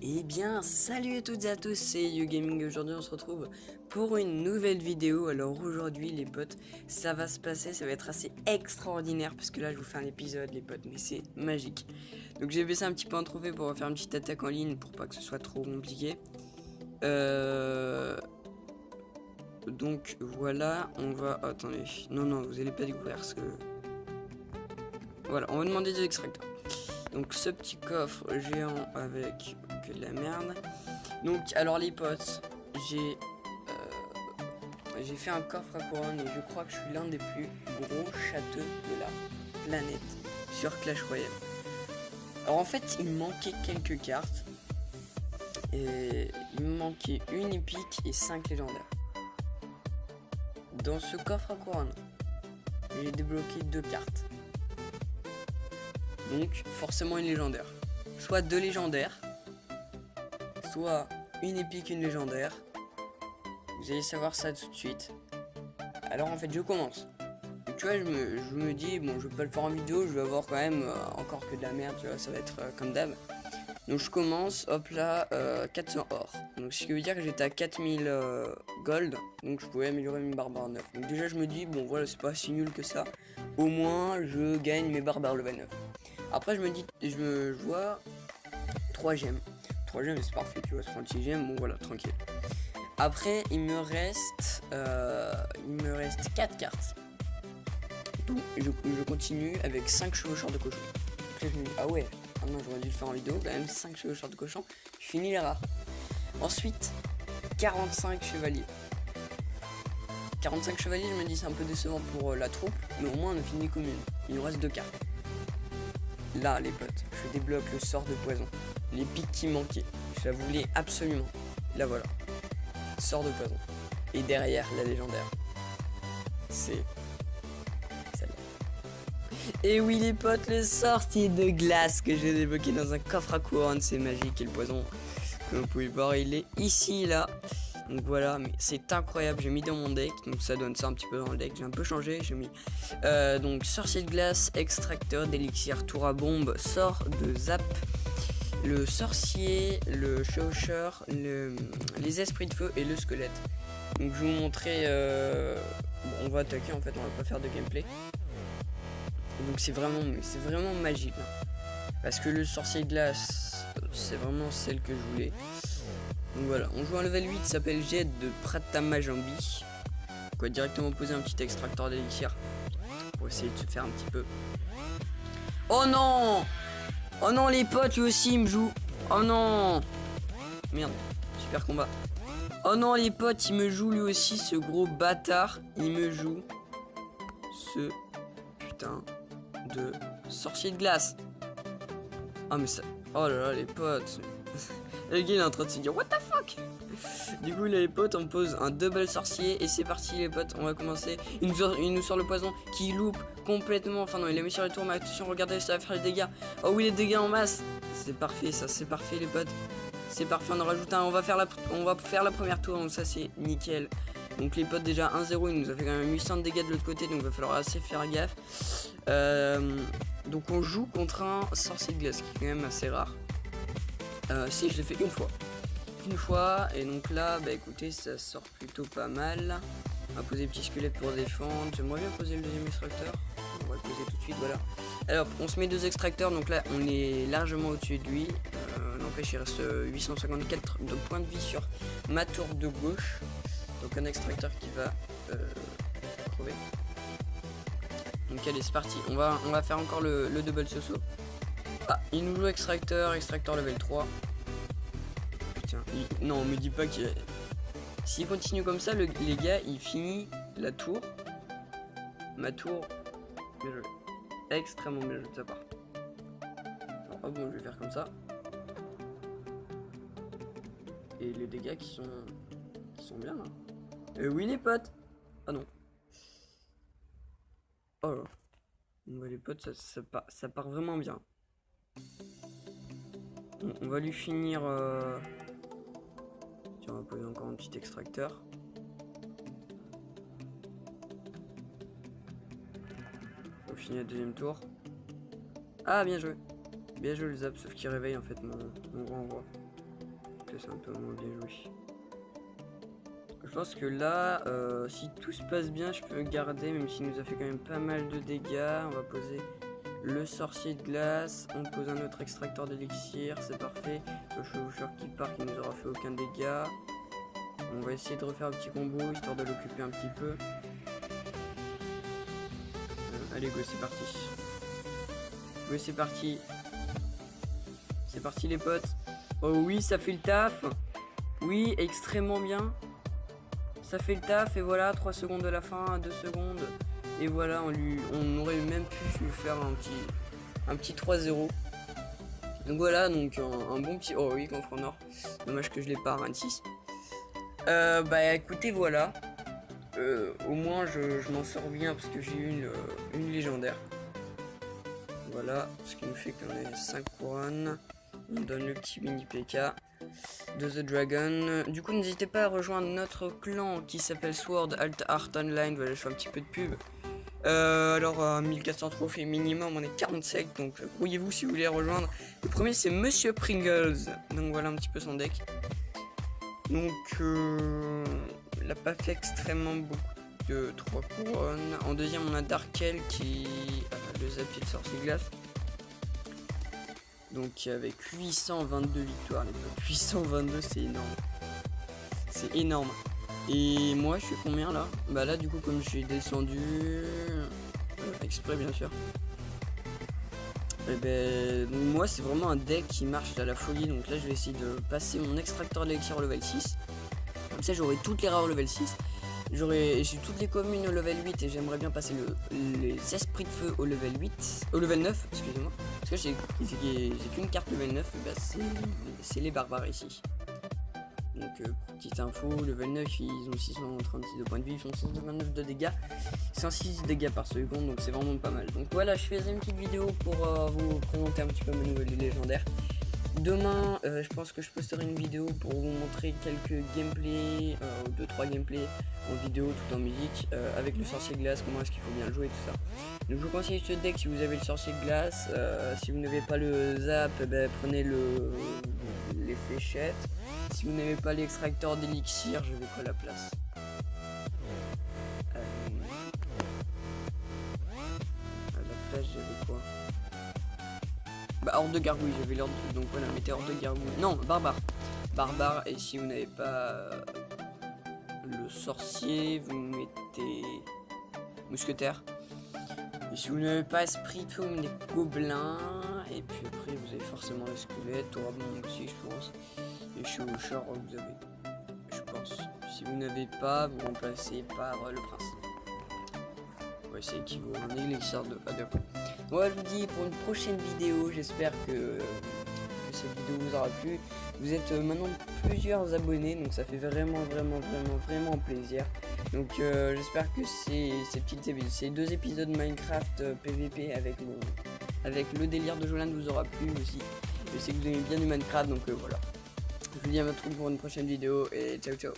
Eh bien, salut à toutes et à tous, c'est YouGaming. Aujourd'hui, on se retrouve pour une nouvelle vidéo. Alors aujourd'hui, les potes, ça va se passer, ça va être assez extraordinaire parce que là, je vous fais un épisode, les potes, mais c'est magique. Donc j'ai baissé un petit peu en trophée pour faire une petite attaque en ligne pour pas que ce soit trop compliqué. Donc voilà, on va... Attendez, non, vous allez pas découvrir ce que... Voilà, on va demander des extracteurs. Donc ce petit coffre géant avec que de la merde. Donc alors les potes, j'ai fait un coffre à couronne et je crois que je suis l'un des plus gros châteaux de la planète sur Clash Royale. Alors en fait il me manquait quelques cartes et il me manquait une épique et 5 légendaires. Dans ce coffre à couronne, j'ai débloqué 2 cartes. Donc forcément une légendaire. Soit 2 légendaires, soit une épique, une légendaire. Vous allez savoir ça tout de suite. Alors en fait je commence. Donc, tu vois je me dis bon je vais pas le faire en vidéo, je vais avoir quand même encore que de la merde, tu vois, ça va être comme d'hab. Donc je commence, hop là, 400 or. Donc ce qui veut dire que j'étais à 4000 gold, donc je pouvais améliorer mes barbares 9. Donc déjà je me dis bon voilà c'est pas si nul que ça. Au moins je gagne mes barbares level 9. Après je me dis, je vois 3 gemmes. 3 gemmes c'est parfait, tu vois, 36 gemmes, bon voilà, tranquille. Après il me reste 4 cartes. Donc je continue avec 5 chevaucheurs de cochon. Après je me dis ah ouais, ah non j'aurais dû le faire en vidéo, quand même 5 chevaucheurs de cochon, je finis les rares. Ensuite 45 chevaliers. 45 chevaliers je me dis c'est un peu décevant pour la troupe, mais au moins on a fini commune. Il nous reste 2 cartes. Là les potes, je débloque le sort de poison. Les pics qui manquaient, je la voulais absolument. Là voilà. Sort de poison. Et derrière la légendaire. C'est celle-là. Et oui les potes, le sorcier de glace que j'ai débloqué dans un coffre à couronne, c'est magique. Et le poison, comme vous pouvez le voir, il est ici là. Donc voilà, mais c'est incroyable, j'ai mis dans mon deck, donc ça donne ça un petit peu dans le deck, j'ai un peu changé, j'ai mis donc sorcier de glace, extracteur d'élixir, tour à bombe, sort de zap, le sorcier, le chevaucheur, les esprits de feu et le squelette. Donc je vais vous montrer, bon, on va attaquer en fait, on va pas faire de gameplay. Et donc c'est vraiment magique, hein. Parce que le sorcier de glace, c'est vraiment celle que je voulais. Donc voilà, on joue un level 8 qui s'appelle Jet de Pratamajambi. On va directement poser un petit extracteur d'élixir pour essayer de se faire un petit peu. Oh non! Oh non les potes, lui aussi il me joue. Oh non! Merde, super combat. Oh non les potes, il me joue lui aussi, ce gros bâtard. Il me joue ce putain de sorcier de glace. Ah mais ça... Oh là là les potes. Le gars il est en train de se dire what the fuck. Du coup les potes, on pose un double sorcier et c'est parti les potes, on va commencer. Il nous sort le poison qui loupe complètement. Enfin non, il l'a mis sur les tours, mais attention, regardez, ça va faire les dégâts. Oh oui, les dégâts en masse. C'est parfait ça, c'est parfait les potes. C'est parfait, on en rajoute un, on va faire la première tour, donc ça c'est nickel. Donc les potes déjà 1-0, il nous a fait quand même 800 de dégâts de l'autre côté, donc il va falloir assez faire gaffe. Donc on joue contre un sorcier de glace qui est quand même assez rare. Si je l'ai fait une fois, et donc là bah écoutez ça sort plutôt pas mal. On va poser petit squelette pour défendre. J'aimerais bien poser le deuxième extracteur, on va le poser tout de suite. Voilà, alors on se met 2 extracteurs, donc là on est largement au-dessus de lui. N'empêche il reste 854 de points de vie sur ma tour de gauche, donc un extracteur qui va crever. Donc allez c'est parti, on va faire encore le double soso. Ah, il nous joue extracteur level 3. Putain, non, on me dit pas qu'il... S'il continue comme ça, les gars, il finit la tour. Ma tour, bien joué. Extrêmement bien joué de sa part. Alors, oh bon, je vais faire comme ça. Et les dégâts qui sont bien là. Oui les potes. Ah non. Oh là. Bon, les potes, ça part vraiment bien. Bon, on va lui finir... Tiens, on va poser encore un petit extracteur. On finit le deuxième tour. Ah, bien joué. Bien joué le zap, sauf qu'il réveille en fait mon grand roi. donc là c'est un peu moins bien joué. Je pense que là, si tout se passe bien, je peux garder, même s'il nous a fait quand même pas mal de dégâts. On va poser le sorcier de glace, on pose un autre extracteur d'élixir, c'est parfait. Ce chevaucheur qui part, qui nous aura fait aucun dégât. On va essayer de refaire un petit combo, histoire de l'occuper un petit peu. Allez go, c'est parti. Go, c'est parti. C'est parti les potes. Oh oui, ça fait le taf. Oui, extrêmement bien. Ça fait le taf et voilà, 3 secondes de la fin, 2 secondes. Et voilà, on aurait même pu lui faire un petit 3-0. Donc voilà, donc un bon petit... Oh oui, contre Honor. Dommage que je l'ai pas à 26. Bah écoutez, voilà. Au moins je m'en sors bien parce que j'ai eu une légendaire. Voilà, ce qui nous fait qu'on ait 5 couronnes. On donne le petit mini PK de The Dragon. Du coup, n'hésitez pas à rejoindre notre clan qui s'appelle Sword Art Online. Voilà, je fais un petit peu de pub. Alors, 1400 trophées minimum, on est 47. Donc, grouillez-vous si vous voulez rejoindre. Le premier, c'est Monsieur Pringles. Donc, voilà un petit peu son deck. Donc, il n'a pas fait extrêmement beaucoup de 3 couronnes. En deuxième, on a Darkel qui a le zapier de sorcier glace. Donc avec 822 victoires les potes, 822 c'est énorme. C'est énorme. Et moi je suis combien là? Bah là du coup comme j'ai descendu exprès bien sûr. Et ben moi c'est vraiment un deck qui marche à la folie. Donc là je vais essayer de passer mon extracteur d'élixir au level 6. Comme ça j'aurai toutes les rares au level 6. J'ai toutes les communes au level 8 et j'aimerais bien passer les esprits de feu au level 8. Au level 9, excusez-moi. Parce que j'ai qu'une carte level 9, bah c'est les barbares ici. Donc petite info, level 9 ils ont 636 de points de vie, ils font 129 de dégâts. 106 dégâts par seconde, donc c'est vraiment pas mal. Donc voilà, je faisais une petite vidéo pour vous présenter un petit peu ma nouvelle légendaire. Demain, je pense que je posterai une vidéo pour vous montrer quelques gameplays, 2-3 gameplays en vidéo tout en musique, avec le sorcier de glace, comment est-ce qu'il faut bien le jouer et tout ça. Donc je vous conseille ce deck si vous avez le sorcier de glace. Si vous n'avez pas le zap, prenez les fléchettes. Si vous n'avez pas l'extracteur d'élixir, je vais quoi la place. À la place j'avais quoi? Bah hors de gargouille, j'avais l'ordre, donc voilà, mettez hors de gargouille. Non, barbare. Barbare, et si vous n'avez pas le sorcier, vous mettez mousquetaire. Et si vous n'avez pas esprit de feu, vous mettez gobelin. Et puis après, vous avez forcément le squelette, Torabon aussi, je pense. Et chevaucheur, vous avez, je pense. Si vous n'avez pas, vous remplacez par le prince. Ouais, c'est équivaut à un élixir de A2. Moi je vous dis pour une prochaine vidéo, j'espère que cette vidéo vous aura plu. Vous êtes maintenant plusieurs abonnés, donc ça fait vraiment plaisir. Donc j'espère que ces 2 épisodes Minecraft PVP avec le délire de Jolan vous aura plu aussi. Je sais que vous aimez bien du Minecraft, donc voilà. Je vous dis à bientôt pour une prochaine vidéo et ciao ciao.